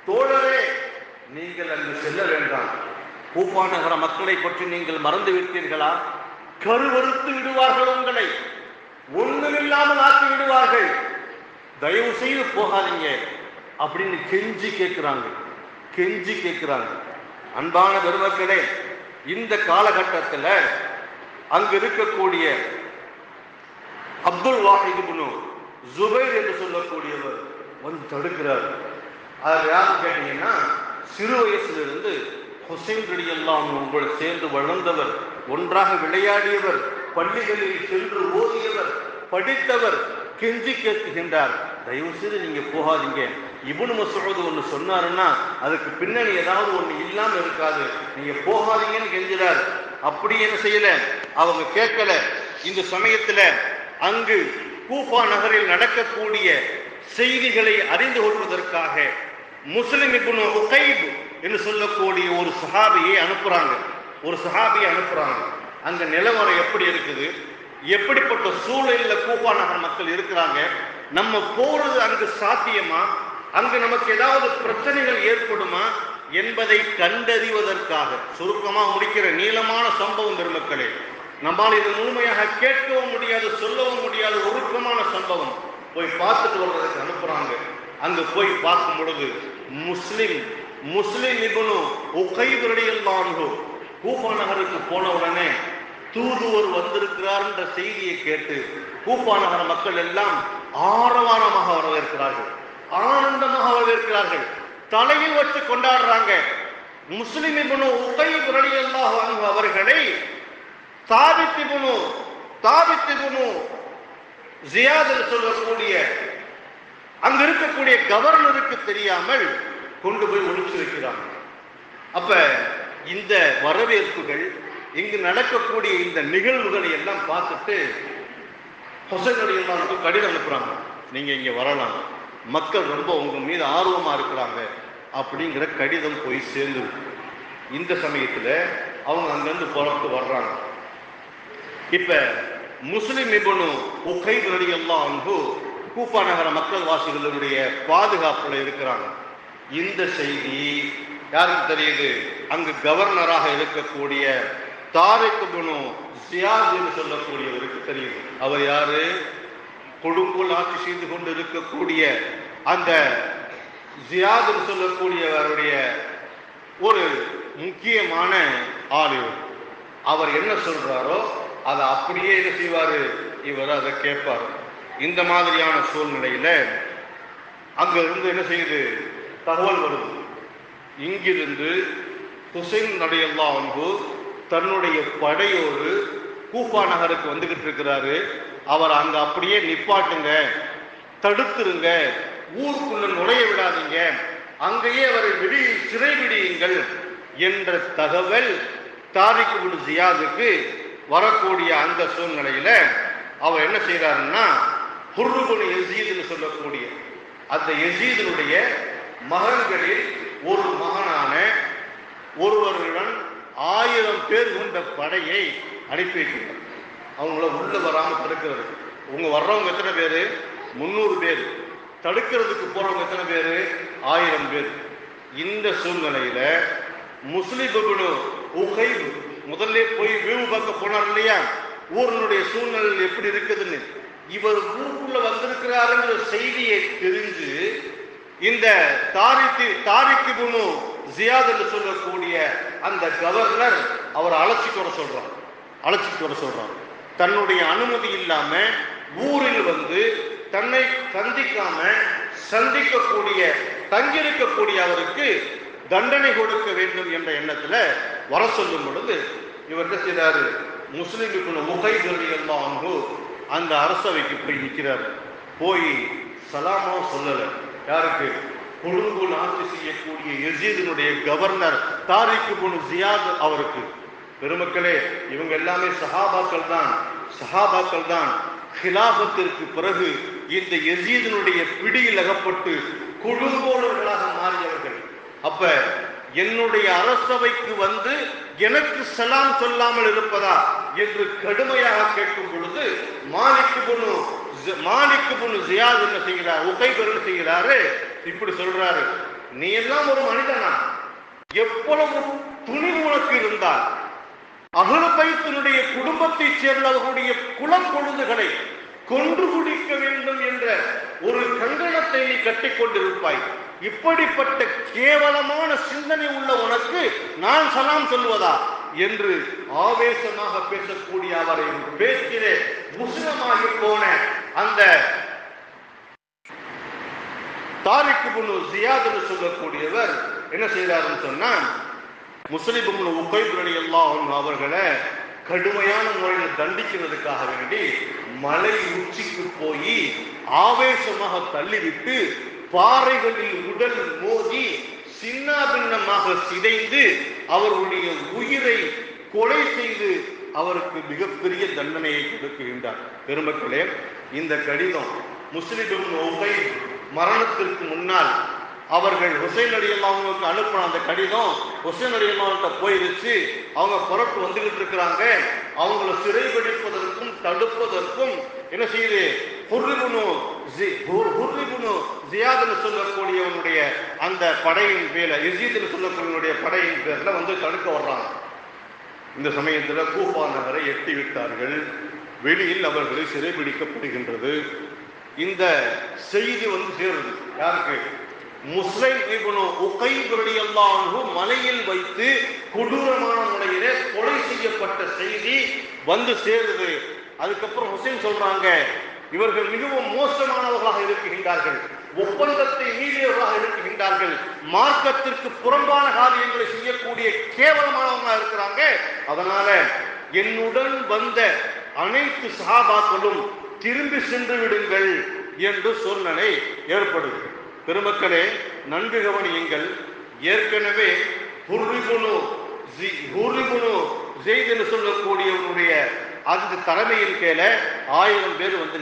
தோழரே, நீங்கள் அங்கு செல்ல வேண்டாம். கூஃபா நகர மக்களை பற்றி நீங்கள் மறந்து விட்டீர்களா? கருவறுத்து விடுவார்கள், உங்களை ஒன்றுமில்லாமல் ஆக்கி விடுவார்கள். தயவு செய்து போகாதீங்க அப்படின்னு கெஞ்சி கேட்கிறாங்க. அன்பான பெருமக்களே, இந்த காலகட்டத்தில் அங்கு இருக்கக்கூடிய அப்துல் வாஹித் இப்னு ஜுபைர் என்று சொல்லக்கூடியவர் வந்து தடுக்கிறார். அது யாருன்னு கேட்டீங்கன்னா, சிறு வயசிலிருந்து ஹுசைன் ரலியல்லாஹு அன்ஹு உங்களை சேர்ந்து வளர்ந்தவர், ஒன்றாக விளையாடியவர், பள்ளிகளில் சென்று ஓதியவர், படித்தவர். கெஞ்சி கேட்கின்றார், தயவு செய்து நீங்க போகாதீங்க. இப்னு மஸ்ஊத் ஒன்று சொன்னாருன்னா அதுக்கு பின்னணி ஏதாவது ஒன்று இல்லாம இருக்காது, நீங்க போகாதீங்கன்னு கெஞ்சிறார். அப்படி என்ன செய்யல, அவங்க கேட்கல. இந்த சமயத்துல அங்கு கூஃபா நகரில் நடக்கக்கூடிய செய்திகளை அறிந்து கொள்வதற்காக முஸ்லிம் இப்னு உகைப் என்று சொல்லக்கூடிய ஒரு சஹாபியை அனுப்புறாங்க. அங்க நிலவரம் எப்படி இருக்குது, எப்படிப்பட்ட சூழலில் கூஃபா நகர் மக்கள் இருக்கிறாங்க, நம்ம போறது அங்கு சாத்தியமா, அங்கு நமக்கு ஏதாவது பிரச்சனைகள் ஏற்படுமா என்பதை கண்டறிவதற்காக சுருக்கமாக முடிக்கிற நீளமான சம்பவம். பெருமக்களே, நம்மால் இது முழுமையாக கேட்கவும் முடியாது, சொல்லவும் முடியாது, ஒழுக்கமான சம்பவம். போய் பார்த்துட்டு வர்றதுக்கு அனுப்புறாங்க. அங்கு போய் பார்க்கும் பொழுது முஸ்லிம் இப்னு உகைப் ரலியல்லாஹு அன்ஹு கூஃபா நகருக்கு போன உடனே தூதுவர் வந்திருக்கிறார் என்ற செய்தியை கேட்டு கூஃபா நகர மக்கள் எல்லாம் ஆரவாரமாக வரவேற்கிறார்கள், ஆனந்தமாக வரவேற்கிறார்கள், தலையில் வச்சு கொண்டாடுறாங்க. முஸ்லிம் இப்னு உகைப் ரலியல்லாஹு அன்ஹு அவர்களை தாபித் இப்னு ஜியாத் சொல்லக்கூடிய அங்க இருக்கக்கூடிய கவர்னருக்கு தெரியாமல் கொண்டு போய் ஒழிச்சு வைக்கிறாங்க. அப்ப இந்த வரவேற்புகள், இங்கு நடக்கக்கூடிய இந்த நிகழ்வுகளை எல்லாம் பார்த்துட்டு ஹுசைன் ரலியல்லாஹு அன்ஹு கடிதம் அனுப்புறாங்க, நீங்க இங்க வரலாம், மக்கள் ரொம்ப உங்க மீது ஆர்வமா இருக்கிறாங்க அப்படிங்கிற கடிதம் போய் சேர்ந்து. இந்த சமயத்துல அவங்க அங்கிருந்து புறப்பட்டு வர்றாங்க. இப்ப முஸ்லிம் இப்னு உகைப் ரலியல்லாஹு அன்ஹு கூஃபா நகர மக்கள் வாசிகளுடைய பாதுகாப்புல இருக்கிறாங்க. இந்த செய்தி யாருக்கு தெரியுது? அங்கு கவர்னராக இருக்கக்கூடிய தாரிக் இப்னு ஜியாத் என்று சொல்லக்கூடியவருக்கு தெரியுது. அவர் யாரு? கொடுங்கோல் ஆட்சி செய்து கொண்டு இருக்கக்கூடிய அந்த ஜியாத் என்று சொல்லக்கூடியவருடைய ஒரு முக்கியமான ஆள். அவர் என்ன சொல்றாரோ அதை அப்படியே என்ன செய்வாரு, இவர் அதை கேட்பார். இந்த மாதிரியான சூழ்நிலையில அங்க இருந்து என்ன செய்யுது, தகவல் வருது. இங்கிருந்து ஹுசைன் ரலியல்லாஹு அன்ஹு தன்னுடைய படையோடு கூஃபா நகருக்கு வந்துகிட்டு இருக்கிறாரு. அவர் அங்க அப்படியே நிப்பாட்டுங்க, தடுத்துருங்க, ஊருக்குள்ள நுழைய விடாதீங்க, அங்கேயே அவரை சிறை விடியுங்கள் என்ற தகவல் தாரிக் இப்னு ஜியாதுக்கு வரக்கூடிய அந்த சூழ்நிலையில அவர் என்ன செய்யறாருன்னா, ஹுர்ரு இப்னு யஸீத்னு சொல்லக்கூடிய அந்த யஸீதினுடைய மகன்களில் ஒரு மகனான ஒருவருடன் 1000 பேர் கொண்ட படையை அனுப்பி வைக்கிறார். அவங்கள உள்ள வராமல் தடுக்கிறது. உங்க வர்றவங்க எத்தனை பேரு? 300 பேர். தடுக்கிறதுக்கு போறவங்க எத்தனை பேரு? 1000 பேர். இந்த சூழ்நிலையில முஸ்லிம் இப்னு உகைப் முதல்ல போய் வீவு பார்க்க போனார் இல்லையா, ஊரினுடைய சூழ்நிலை எப்படி இருக்குதுன்னு. இவர் ஊருக்குள்ள வந்திருக்கிறாருங்கிற செய்தியை தெரிஞ்சு இந்த தாரிக் இப்னு ஜியாத் என்று சொல்லக்கூடிய அந்த கவர்னர் அவர் அழைச்சிட்டு வர சொல்றார். தன்னுடைய அனுமதி இல்லாம ஊரில் வந்து தன்னை சந்திக்கக்கூடிய தங்கியிருக்கக்கூடிய அவருக்கு தண்டனை கொடுக்க வேண்டும் என்ற எண்ணத்துல வர சொல்லும் பொழுது இவர் என்ன செய்றாரு, முஸ்லிம் இப்னு உகைப் ரலியல்லாஹு அன்ஹு அந்த அரசவைக்கு போய் நிற்கிறார். போய் சலாமா சொல்லல. யாருக்கு? கொழும்பு ஆட்சி செய்யக்கூடிய யஸீதினுடைய கவர்னர் தாரிக் இப்னு ஜியாத் அவருக்கு. பெருமக்களே, இவங்க எல்லாமே சஹாபாக்கள் தான். ஹிலாபத்திற்கு பிறகு இந்த யஸீதினுடைய பிடியில் அகப்பட்டு கொடுங்கோலர்களாக மாறியவர்கள். அப்ப என்னுடைய அரசவைக்கு வந்து எனக்கு சலாம் சொல்லாமல் இருப்பதா என்று கடுமையாக கேட்கும் பொழுது மாலிக் இப்னு ஜியாத் என்ன செய்கிறார், உகைப் என்ன செய்கிறாரு, இப்படி சொல்றாரு, நீ எல்லாம் ஒரு மனிதனா? எவ்வளவு துணிவு உனக்கு இருந்தால் அஹ்லு பைத்தினுடைய குடும்பத்தை சேர்ந்தவர்களுடைய குலம் பொழுதுகளை கொன்று குடிக்க வேண்டும் என்ற ஒரு கங்கணத்தை நீ கட்டிக் கொண்டிருப்பாய். இப்படிப்பட்ட கேவலமான சிந்தனை உள்ள உனக்கு நான் சலாம் சொல்வதா என்று ஆவேசமாக பேசக்கூடிய அவரை பேசிலே முஸ்லிமாகி போன அந்த தாரிக் இப்னு ஜியாத் என்று சொல்லக்கூடியவர் என்ன செய்கிறாருன்னு சொன்னா, முஸ்லிம் இப்னு உகைப் ரலியல்லாஹு அன்ஹு அவர்களை கடுமையான முறையில் தண்டிக்கிறதுக்காக வேண்டி மலை உச்சிக்கு போய் ஆவேசமாக தள்ளிவிட்டு பாறைகளில் உடல் மோதி சின்னாபின்னமாக சிதைந்து அவர்களுடைய உயிரை கொலை செய்து அவருக்கு மிகப்பெரிய தண்டனையை கொடுக்கின்றார். பெருமக்களே, இந்த கடிதம் முஸ்லிம் இப்னு உகைப் மரணத்திற்கு முன்னால் அவர்கள் ஹுசைன் ரலியல்லாஹு அன்ஹுக்கு அனுப்பின அந்த கடிதம் ஹுசைன் ரலியல்லாஹு அன்ஹு போயிருச்சு. அவங்க புறப்பு வந்துகிட்டு இருக்கிறாங்க. அவங்களை சிறைபிடிப்பதற்கும் தடுப்பதற்கும் என்ன செய்யுது, ஹுர்ரு இப்னு ஜியாத் சொல்லக்கூடியவனுடைய அந்த படையின் பேர்ல, யஸீத் சொல்லக்கூடியவனுடைய படையின் பேர்ல வந்து தடுக்க வர்றாங்க. இந்த சமயத்துல கூஃபா நகரை எட்டி விட்டார்கள். வெளியில் அவர்களை சிறைபிடிக்கப்படுகின்றது. இந்த செய்தி வந்து சேருது யாருக்கு? முஸ்லிம் இப்னு உகைப் ரலியல்லாஹு அன்ஹு மலையில் வைத்து கொடூரமான முறையிலே கொலை செய்யப்பட்ட செய்தி வந்து சேருது. அதுக்கப்புறம் ஹுசைன் சொல்றாங்க, இவர்கள் மிகவும் மோசமானவர்களாக இருக்குகின்றார்கள், ஒப்பந்தத்தை மீறியவர்களாக இருக்குகின்றார்கள், மார்க்கத்திற்கு புறம்பான காரியங்களை செய்யக்கூடிய கேவலமானவர்களாக இருக்கிறாங்க. அதனால என்னுடன் வந்த அனைத்து சஹாபாக்களும் திரும்பி சென்று விடுங்கள் என்று சூழ்நிலை ஏற்படுது. பெருமக்களே, நன்கு கவனியுங்கள். ஏற்கனவே ஹுர்ரு இப்னு ஸைத் என்று சொல்லக்கூடியவருடைய அந்த தலைமையின் கீழே 1000 பேர் வந்து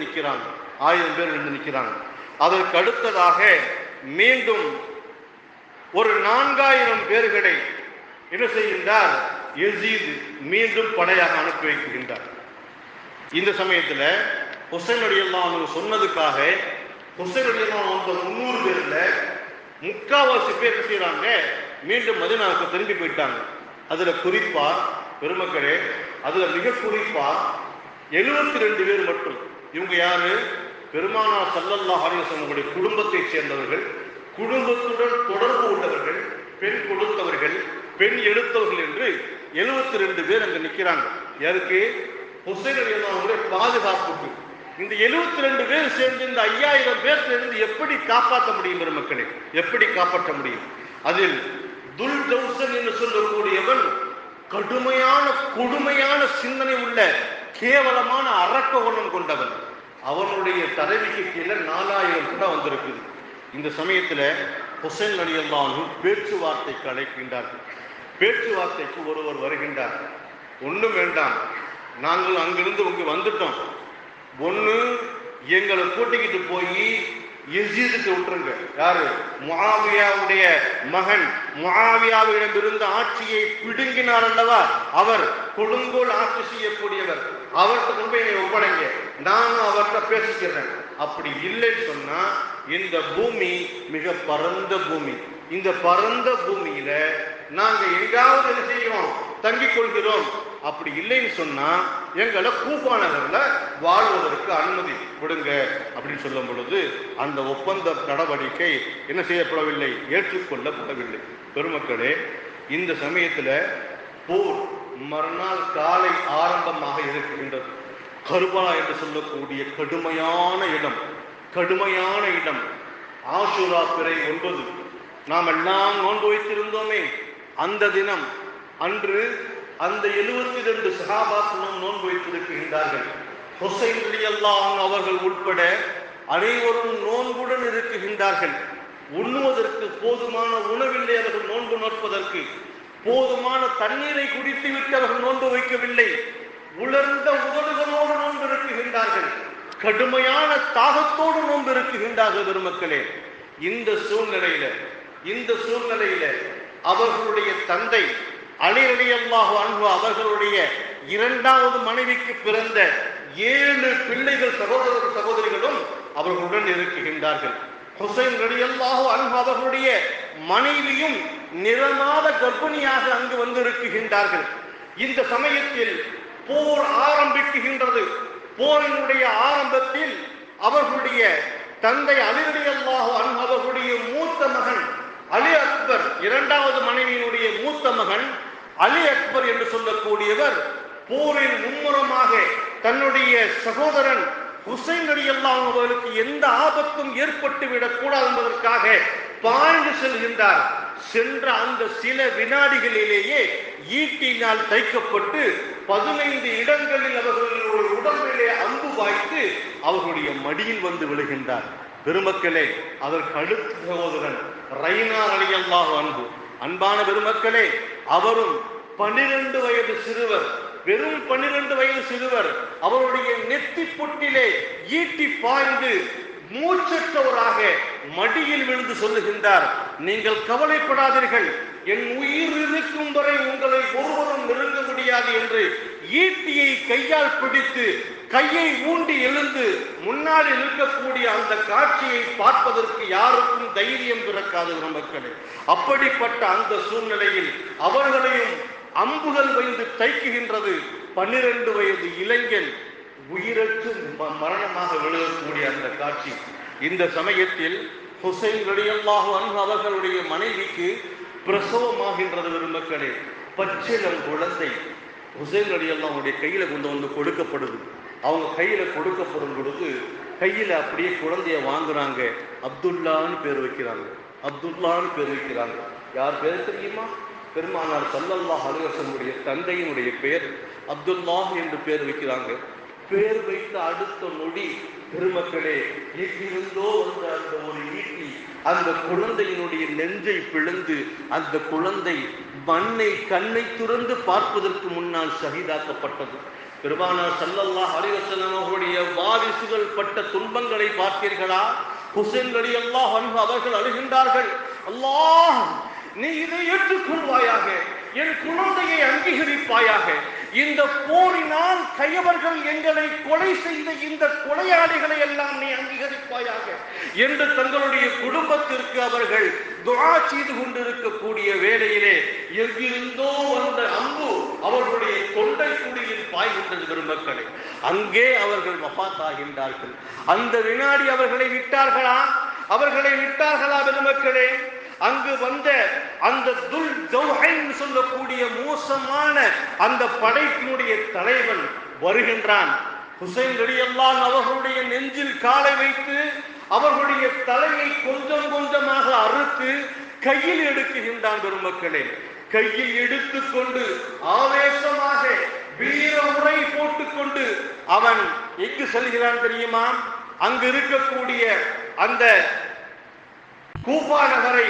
நிற்கிறாங்க. அதற்கு அடுத்ததாக மீண்டும் ஒரு 4000 பேர்களை என்ன செய்கின்றார், யஸீத் மீண்டும் படையாக அனுப்பி வைக்கின்றார். இந்த சமயத்தில் ஹுசைன் ரலியல்லாஹு அன்ஹு சொன்னதுக்காக ஹுசைன் ரலியல்லாஹு அன்ஹு 300 பேர்ல முக்காவாசி பேர் செய்யறாங்க, மீண்டும் மதீனாவுக்கு திரும்பி போயிட்டாங்க. அதுல குறிப்பா பெருமக்களே, அதுல மிக குறிப்பா 72 பேர் மட்டும். இவங்க யாரு? பெருமானார் ஸல்லல்லாஹு அலைஹி வஸல்லம் குடும்பத்தை சேர்ந்தவர்கள், குடும்பத்துடன் தொடர்பு உள்ளவர்கள், பெண் கொடுத்தவர்கள், பெண் எடுத்தவர்கள் என்று 72 பேர் அங்க நிற்கிறாங்க. யாருக்கு? ஹுசைன் ரலியல்லாஹு அன்ஹுடைய பாதுகாப்புக்கு. இந்த 72 பேர் சேர்ந்து இந்த 5000 பேர் சேர்ந்து எப்படி காப்பாற்ற முடியும் பெருமக்களே? எப்படி காப்பாற்ற முடியும்? அதில் துல் ஜௌசன் என்று சொல்லக்கூடியவன் கடுமையான கொடுமையான சிந்தனை உள்ள கேவலமான அரக்க குணம் கொண்டவன். அவனுடைய தலைவிக்கு கீழே 4000 கூட வந்திருக்குது. இந்த சமயத்துல ஹுசைன் ரலியல்லாஹு அன்ஹு பேச்சுவார்த்தைக்கு அழைக்கின்றார்கள். பேச்சுவார்த்தைக்கு ஒருவர் வருகின்றார். ஒண்ணும் வேண்டாம், நாங்கள் அங்கிருந்து இங்கு வந்துட்டோம், ஒண்ணு எங்களை கூட்டிக்கிட்டு போய் யஸீதுக்கு விட்டுருங்க. யாரு? முஆவியாவுடைய மகன், முஆவியாவிடம் இருந்த ஆட்சியை பிடுங்கினார் அல்லவா, அவர் கொடுங்கோல் ஆட்சி செய்யக்கூடியவர், அவர்கிட்ட கொண்டு போய் ஒப்படைங்க, நானும் அவர்கிட்ட பேசிக்கிறேன். அப்படி இல்லைன்னு சொன்னா இந்த பூமி மிக பரந்த பூமி, இந்த பரந்த பூமியில நாங்க எங்காவது என்ன செய்கிறோம், தங்கிக் கொள்கிறோம். அப்படி இல்லைன்னு சொன்னா எங்களை கூஃபா நகர்ல வாழ்வதற்கு அனுமதி கொடுங்க அப்படின்னு சொல்லும் பொழுது அந்த ஒப்பந்த நடவடிக்கை என்ன செய்யப்படவில்லை, ஏற்றுக்கொள்ளப்படவில்லை. பெருமக்களே, இந்த சமயத்துல போர் மறுநாள் காலை ஆரம்பமாக இருக்கின்றது. கர்பலா என்று சொல்லக்கூடிய கடுமையான இடம், கடுமையான இடம். ஆஷுரா பிறை 9 நாம் எல்லாம் நோன்பு வைத்திருந்தோமே, அந்த தினம் அன்று அந்த 72 சஹாபாக்களும் நோன்பு வைத்திருக்கின்றார்கள். ஹுசைன் ரலியல்லாஹு அன்ஹு அவர்கள் உட்பட அனைவரும் நோன்புடன் இருக்குகின்றார்கள். உண்ணுவதற்கு போதுமான உணவில்லை, அவர்கள் நோன்பு நோற்பதற்கு போதுமான தண்ணீரை குடித்து விட்டு அவர்கள் நோன்பு வைக்கவில்லை. உலர்ந்த உதடுகளோடு நோன்பு இருக்குகின்றார்கள். கடுமையான தாகத்தோடு நோன்பு இருக்குகின்றார்கள். பெருமக்களே, இந்த சூழ்நிலையில அவர்களுடைய தந்தை அலி ரலியல்லாஹு அன்ஹு அவர்களுடைய 2வது மனைவிக்கு பிறந்த 7 பிள்ளைகள், சகோதரிகளும் அவர்களுடன் இருக்குகின்றார்கள். ஹுசைன் ரலியல்லாஹு அன்ஹு அவர்களுடைய மனைவியும் நிறமாத கர்ப்பிணியாக அங்கு வந்து இருக்குகின்றார்கள். இந்த சமயத்தில் போர் ஆரம்பிக்குகின்றது. போரினுடைய ஆரம்பத்தில் அவர்களுடைய தந்தை அலி ரலியல்லாஹு அன்ஹு அவர்களுடைய மூத்த மகன் அலி அக்பர், 2வது மனைவியினுடைய மூத்த மகன் அலி அக்பர் என்று சொல்லக்கூடியவர் போரில் மும்முரமாக தன்னுடைய சகோதரன் ஹுசைன் ரலியல்லாஹு அன்ஹு அவர்களுக்கு எந்த ஆபத்தும் ஏற்பட்டு விடக் கூடாது என்பதற்காக பாய்ந்து செல்கின்றார். சென்ற அந்த சில வினாடிகளிலேயே ஈட்டினால் தைக்கப்பட்டு 15 இடங்களில் அவர்களுடைய உடம்பிலே அம்பு வாய்த்து அவர்களுடைய மடியில் வந்து விழுகின்றார். பெருமக்களே, அதற்கு அடுத்த சகோதரன் ரைனா ரலியல்லாஹு அன்ஹு, அன்பான பெருமக்களே, அவரும் 12 வயது சிறுவர், வெறும் 12 வயது சிறுவர். அவருடைய நெத்தி பொட்டிலே ஈட்டி பாய்ந்து மூச்சற்றவராக மடியில் விழுந்து சொல்லுகின்றார், நீங்கள் கவலைப்படாதீர்கள், என் உயிர் இருக்கும் வரை உங்களை ஒருவரும் நெருங்க முடியாது என்று ஈட்டியை கையால் பிடித்து கையை ஊண்டி எழுந்து முன்னாடி நிற்கக்கூடிய அந்த காட்சியை பார்ப்பதற்கு யாருக்கும் தைரியம் பிறக்காது. மக்களே, அப்படிப்பட்ட அந்த சூழ்நிலையில் அவர்களையும் அம்புகள் வைத்து தைக்குகின்றது. 12 வயது இளைஞன் உயிரற்று மரணமாக விழுகக்கூடிய அந்த காட்சி. இந்த சமயத்தில் ஹுசைன் ரலியல்லாஹு அன்ஹு அவர்களுடைய மனைவிக்கு பிரசவமாகின்றது. பெருமக்களே, பச்சிளம் குழந்தை ஹுசைன் ரலியல்லாஹு அன்ஹுடைய கையில கொண்டு வந்து கொடுக்கப்படுது. அவங்க கையில கொடுக்கப்படும் பொழுது கையில அப்படியே குழந்தைய வாங்குறாங்க. அப்துல்லான்னு பேர் வைக்கிறாங்க. அப்துல்லான்னு பேர் வைக்கிறாங்க. யார் பேர் தெரியுமா? பெருமானார் ஸல்லல்லாஹு அலைஹி வஸல்லம் தந்தையினுடைய பெயர் அப்துல்லாஹ் என்று பேர் வைக்கிறாங்க. பேர் வைத்த அடுத்த நொடி பெருமக்களே, எங்கிருந்தோ வந்த அந்த ஒரு ஈட்டி அந்த குழந்தையினுடைய நெஞ்சை பிளந்து அந்த குழந்தை கண்ணை துறந்து பார்ப்பதற்கு முன்னால் ஷஹீதாக்கப்பட்டது. பெருமானார் ஸல்லல்லாஹு அலைஹி வஸல்லம் அவர்களுடைய வாரிசுகள் பட்ட துன்பங்களை பார்த்தீர்களா? ஹுசைன் ரலியல்லாஹு அன்ஹு அவர்கள் அழுகின்றார்கள், அல்லாஹ், நீ இதை ஏற்றுக்கொள்வாயாக, என் குழந்தையை அங்கீகரிப்பாயாக, இந்த போரினால் கையவர்கள் எங்களை கொலை செய்த இந்த கொலையாளிகளை எல்லாம் நீ அங்கீகரிப்பாயாக என்று தங்களுடைய குடும்பத்திற்கு அவர்கள் துஆ செய்து கொண்டிருக்கக்கூடிய வேளையிலே எங்கிருந்தோ வந்த அம்பு அவர்களுடைய தொண்டை குழியில் பாய்கின்றது. பெருமக்களே, அங்கே அவர்கள் வஃபாத்தாகின்றார்கள். அந்த வினாடி அவர்களை விட்டார்களா? பெருமக்களே, அங்கு வந்த அந்த துல் ஜௌஹைன் சொல்லக்கூடிய மோசமான அந்த படைப்பினுடைய தலைவன் வருகின்றான். ஹுசைன் ரலியல்லாஹு அவர்களுடைய நெஞ்சில் காலை வைத்து அவர்களுடைய தலையை கொஞ்சம் கொஞ்சமாக அறுத்து கையில் எடுக்குகின்றான். பெருமக்களே, கையில் எடுத்துக்கொண்டு அவன் எங்கு செல்கிறான் தெரியுமா? அங்கு இருக்கக்கூடிய அந்த கூபா நகரை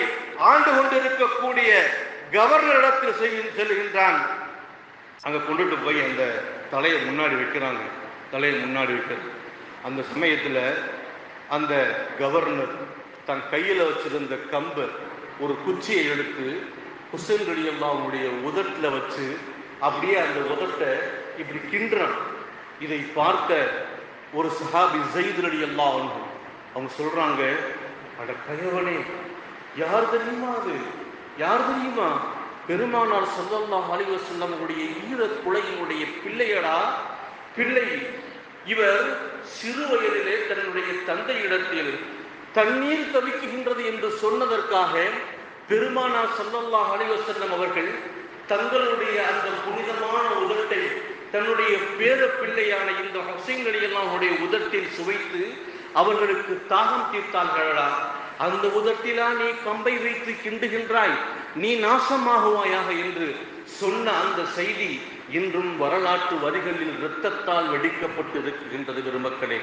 ஆண்டு கொண்டிருக்கக்கூடிய கவர்னரிடத்தில் செல்கின்றான். அங்க கொண்டுட்டு போய் அந்த தலையை முன்னாடி வைக்கிறாங்க. தலையை முன்னாடி வைக்கிறது. அந்த சமயத்துல அந்த கவர்னர் தன் கையில வச்சிருந்த கம்பு ஒரு குச்சியை எடுத்து ஹுசைன் ரலியல்லாஹுடைய உதட்டுல வச்சு அப்படியே அந்த உதட்டை இப்படி கிண்டுறான். இதை பார்த்த ஒரு சஹாபி ஸைத் ரலியல்லாஹு அன்ஹு அவங்க சொல்றாங்க, அட கயவனே, யார் தெரியுமா அது? யார் தெரியுமா? பெருமானார் ஸல்லல்லாஹு அலைஹி வஸல்லம் உடைய ஈர குலையினுடைய பிள்ளையடா, பிள்ளை. இவர் சிறு வயதிலே தன்னுடைய தந்தையிடத்தில் தண்ணீர் தவிக்குகின்றது என்று சொன்னதற்காக பெருமானார் ஸல்லல்லாஹு அலைஹி வஸல்லம் அவர்கள் தங்களுடைய அந்த புனிதமான உதட்டை தன்னுடைய பேர பிள்ளையான இந்த ஹுசைன் ரலியல்லாஹுடைய உதட்டில் சுவைத்து அவர்களுக்கு தாகம் தீர்த்தார்களா? அந்த உதட்டிலா நீ கம்பை வைத்து கிண்டுகின்றாய், நீ நாசமாகுவாயாக என்று சொன்ன அந்த செய்தி இன்றும் வரலாற்று வரிகளில் இரத்தத்தால் வெடிக்கப்பட்டு இருக்கின்றது பெருமக்களே.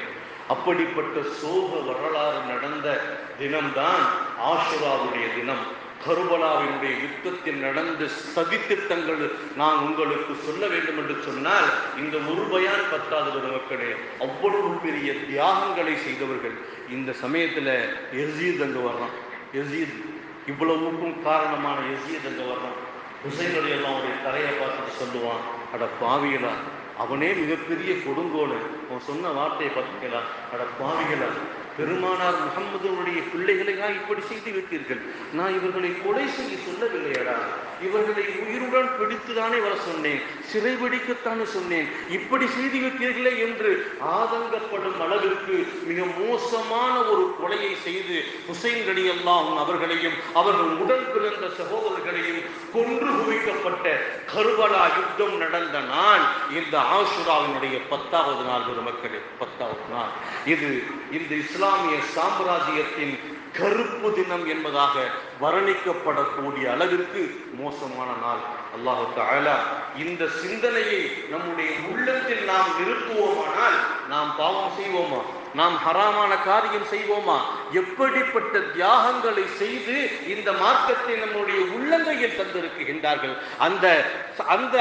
அப்படிப்பட்ட சோக வரலாறு நடந்த தினம்தான் ஆஷுராவுடைய தினம். கர்பலாவினுடைய யுத்தத்தில் நடந்த சதித்திட்டங்கள் நான் உங்களுக்கு சொல்ல வேண்டும் என்று சொன்னால் இந்த ஒரு பயான் பத்தாது பெருமக்களே. அவ்வளவு பெரிய தியாகங்களை செய்தவர்கள். இந்த சமயத்துல யஸீத் அங்கு வர்றான். யஸீத், இவ்வளவுக்கும் காரணமான யஸீத் அங்கு வர்றான். ஹுசைன் ரலியல்லாஹுடைய தலையை பார்த்துட்டு சொல்லுவான், அட பாவிகளா, அவனே மிகப்பெரிய கொடுங்கோலன், அவன் சொன்ன வார்த்தையை பார்த்தீங்களா? அட பாவிகளா, பெருமானார் முஹம்மதுடைய பிள்ளைகளையா இப்படி செய்து விட்டீர்கள்? நான் இவர்களை கொலை செய்ய சொல்லவில்லையடா, இவர்களை உயிருடன் பிடித்துதானே வர சொன்னேன், சிறைபிடிக்கத்தானே சொன்னேன், இப்படி செய்து விட்டீர்களே என்று ஆதங்கப்படும் அளவிற்கு மிக மோசமான ஒரு கொலையை செய்து ஹுசைன் ரலியல்லாஹு அவர்களையும் அவர்கள் உடன் பிறந்த சகோதரர்களையும் கொன்று குவிக்கப்பட்ட கர்பலா யுத்தம் நடந்த நாள் இந்த ஆஷுராவினுடைய 10வது நாள் பெருமக்களே. 10வது நாள் இது இந்த இஸ்லாமிய சாம்ராஜ்யத்தின் கருப்பு தினம் என்பதாக வர்ணிக்கப்படக்கூடிய அளவிற்கு மோசமான நாள். அல்லாஹ் தஆலா இந்த சிந்தனையை நம்முடைய உள்ளத்தில் நாம் நிறுத்துவோமானால் நாம் பாவம் செய்வோமா? நாம் ஹராமான காரியம் செய்வோமா? எப்படிப்பட்ட தியாகங்களை செய்து இந்த மார்க்கத்தை நம்முடைய உள்ளங்கையில் தந்திருக்கின்றார்கள். அந்த அந்த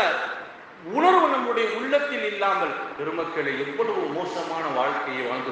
உணர்வு நம்முடைய உள்ளத்தில் இல்லாமல் பெருமக்களை எவ்வளவு மோசமான வாழ்க்கையை வாழ்ந்து